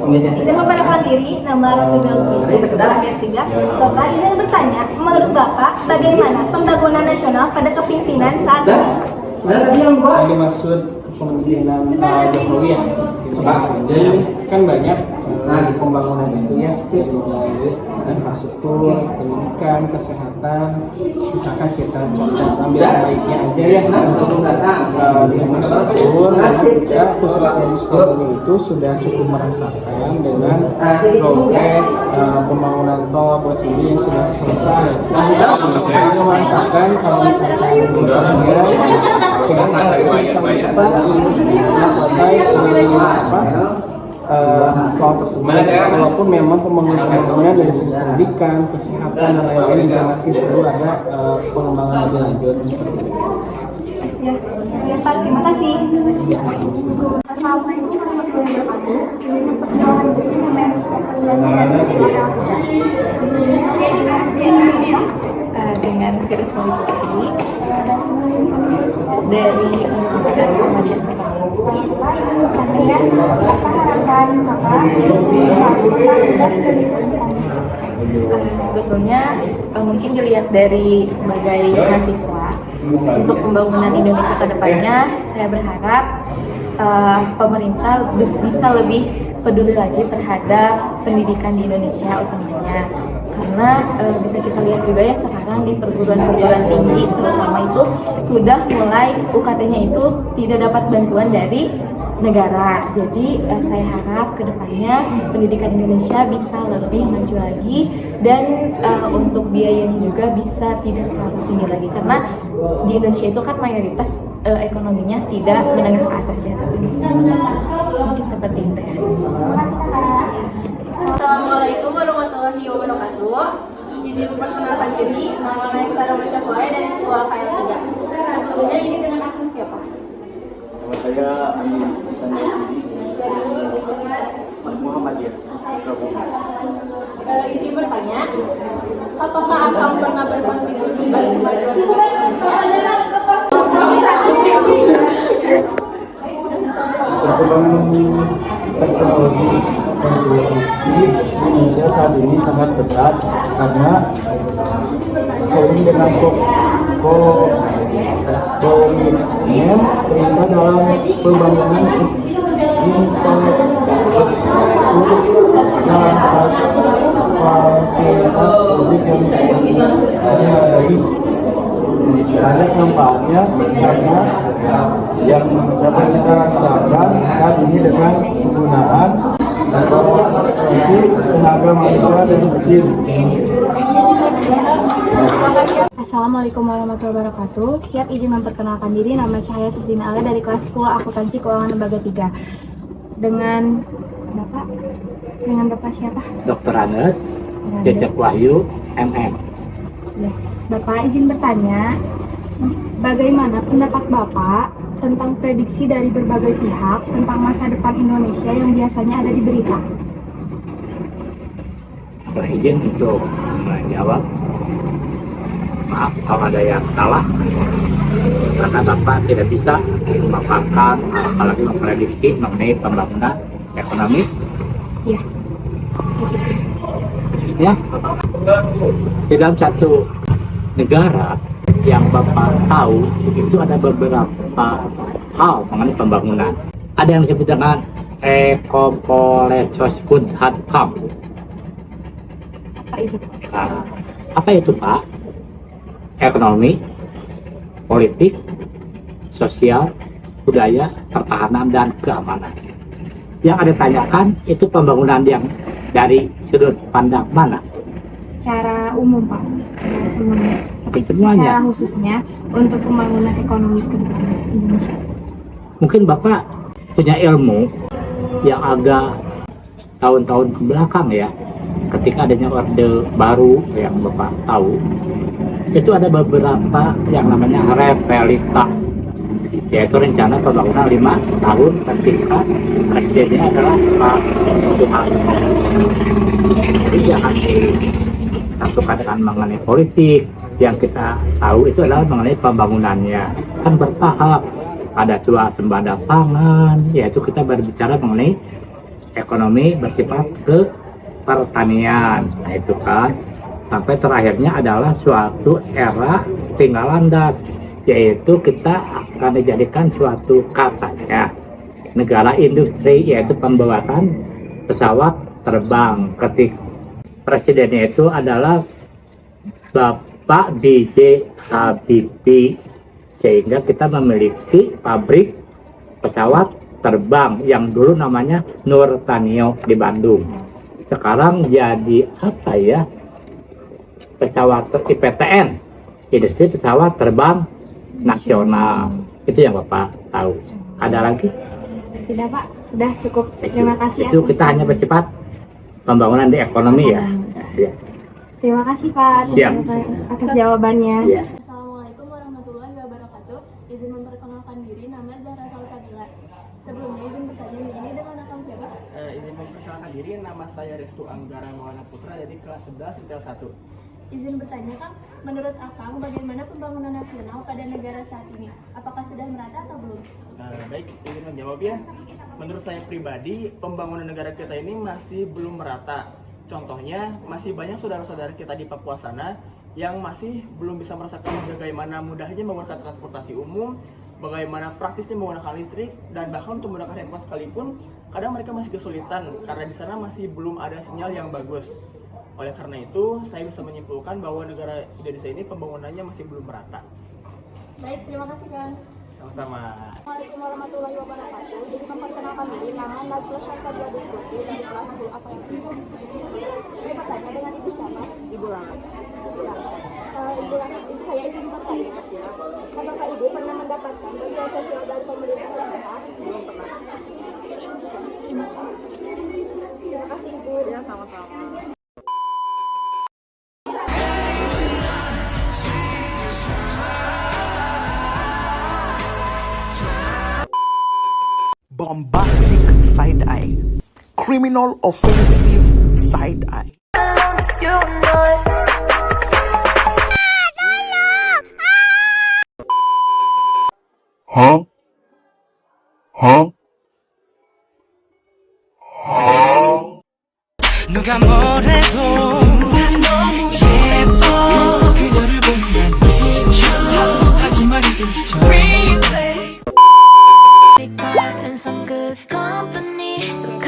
Izin memperkenalkan diri, nama Ratu Belkis dari Sekolah Ayat 3. Bapak izin bertanya, menurut Bapak bagaimana pembangunan nasional pada kepemimpinan saat ini? Yang dimaksud kepemimpinan Jokowi ya. Jadi kan banyak pembangunan itu ya, mulai infrastruktur, pendidikan, kesehatan. Misalkan kita contoh ambil yang baiknya aja ya, di infrastruktur kita khususnya di Sukabumi itu sudah cukup merasakan dengan progres pembangunan tol buat sini yang sudah selesai. Kita juga merasakan kalau misalkan dengan itu bisa cepat setelah selesai tol tersebut, walaupun memang pembangunan dari segi pendidikan, kesehatan dan lain-lain juga masih perlu ada pengembangan lebih lanjut seperti itu. Ya Pak, terima kasih. Ya, sama-sama. Assalamualaikum warahmatullahi wabarakatuh. Izin memperkenalkan diri, nama yang dari Sekolah Ayat 3. Dengan Firdaus Maulidi dari Universitas Muhammadiyah Semarang. Apa harapan Bapak Sebetulnya mungkin dilihat dari sebagai mahasiswa untuk pembangunan Indonesia ke depannya, saya berharap pemerintah bisa lebih peduli lagi terhadap pendidikan di Indonesia utamanya. Karena bisa kita lihat juga ya sekarang di perguruan-perguruan tinggi terutama itu sudah mulai UKT-nya itu tidak dapat bantuan dari negara. Jadi saya harap kedepannya pendidikan Indonesia bisa lebih maju lagi dan untuk biayanya juga bisa tidak terlalu tinggi lagi karena di Indonesia itu kan mayoritas ekonominya tidak menengah ke atas ya. Mungkin seperti itu ya. Assalamualaikum warahmatullahi wabarakatuh. Izin memperkenalkan diri, nama saya Sarah Masyafuai dari Sekolah Ayat 3. Sebelumnya ini dengan akun siapa? Nama saya Andi Hasan Yasidi dari Muhammadiyah. Izin bertanya, apakah Akang pernah berkontribusi bagi kemajuan Indonesia? Perkembangan teknologi kontribusi Indonesia saat ini sangat besar karena seiring dengan komitmen perintah dalam pembangunan infrastruktur dan fasilitas publik yang memadai. Banyak manfaatnya karena yang dapat kita rasakan saat ini dengan penggunaan isi tenaga manusia dan mesin. Assalamualaikum warahmatullahi wabarakatuh. Siap izin memperkenalkan diri, nama Cahaya Sesina Ale dari kelas 10 Akuntansi Keuangan Lembaga 3. Dengan Bapak siapa? Dr. Anes, Cecep Wahyu, MM. Ya. Bapak izin bertanya, bagaimana pendapat Bapak tentang prediksi dari berbagai pihak tentang masa depan Indonesia yang biasanya ada di berita? Saya izin untuk menjawab. Maaf kalau ada yang salah, karena Bapak tidak bisa memaparkan apalagi memprediksi mengenai pembangunan ekonomi. Ya, khususnya. Ya, di dalam satu negara yang Bapak tahu itu ada beberapa hal mengenai pembangunan. Ada yang disebut dengan Ekopolesos Hatkam. Apa itu? Nah, apa itu Pak? Ekonomi, politik, sosial, budaya, pertahanan, dan keamanan. Yang ada tanyakan itu pembangunan yang dari sudut pandang mana? Secara umum Pak, secara semuanya. Tapi Semuanya. secara khususnya untuk pembangunan ekonomi ke depan Indonesia. Mungkin Bapak punya ilmu yang agak tahun-tahun ke belakang ya, ketika adanya Orde Baru yang Bapak tahu, itu ada beberapa yang namanya repelita, yaitu rencana pembangunan 5 tahun ketika presidennya adalah Pak Soeharto. Jadi jangan disatukan dengan mengenai politik. Yang kita tahu itu adalah mengenai pembangunannya, kan bertahap. Ada swasembada pangan, yaitu kita berbicara mengenai ekonomi bersifat ke pertanian. Nah itu kan, sampai terakhirnya adalah suatu era tinggal landas, yaitu kita akan dijadikan suatu katanya negara industri, yaitu pembuatan pesawat terbang. Ketika presidennya itu adalah Bapak DJ Habibie, sehingga kita memiliki pabrik pesawat terbang yang dulu namanya Nurtanio di Bandung. Sekarang jadi apa ya? Pesawat IPTN, Industri Pesawat Terbang Nasional. Itu yang Bapak tahu. Ada lagi? Tidak Pak, sudah cukup. Terima kasih. Itu kita hanya bersifat pembangunan di ekonomi ya. Ya. Terima kasih Pak Siap. atas jawabannya. Ya. Assalamualaikum warahmatullahi wabarakatuh. Izin memperkenalkan diri, nama Zahra Salsabila. Sebelumnya izin bertanya, ini dengan akang siapa? Izin memperkenalkan diri, nama saya Restu Anggara Maulana Putra dari kelas 11 Intel 1. Izin bertanya, Kang, menurut akang bagaimana pembangunan nasional pada negara saat ini? Apakah sudah merata atau belum? Baik, izin menjawab ya. Menurut saya pribadi, pembangunan negara kita ini masih belum merata. Contohnya, masih banyak saudara-saudara kita di Papua sana yang masih belum bisa merasakan bagaimana mudahnya menggunakan transportasi umum, bagaimana praktisnya menggunakan listrik, dan bahkan untuk menggunakan handphone sekalipun, kadang mereka masih kesulitan karena di sana masih belum ada sinyal yang bagus. Oleh karena itu, saya bisa menyimpulkan bahwa negara Indonesia ini pembangunannya masih belum merata. Baik, terima kasih, Kang. Sama-sama. Assalamualaikum warahmatullahi wabarakatuh. Jadi memperkenalkan diri, nama Najla Syafadila Putri dari kelas 10 apa yang Ini bertanya dengan Ibu siapa? Ibu Lala. Ibu Lala. Ibu Lala, saya izin bertanya. Apakah Ibu pernah mendapatkan bantuan sosial dari pemerintah setempat? Belum pernah. Terima kasih Ibu. Ya, sama-sama. Bombastic side eye, criminal offensive side eye. Huh? Huh? 누가 뭐래도 너무 예뻐 그녀를 보면 미쳐 하지만 이젠 지쳐 They got in some good company, some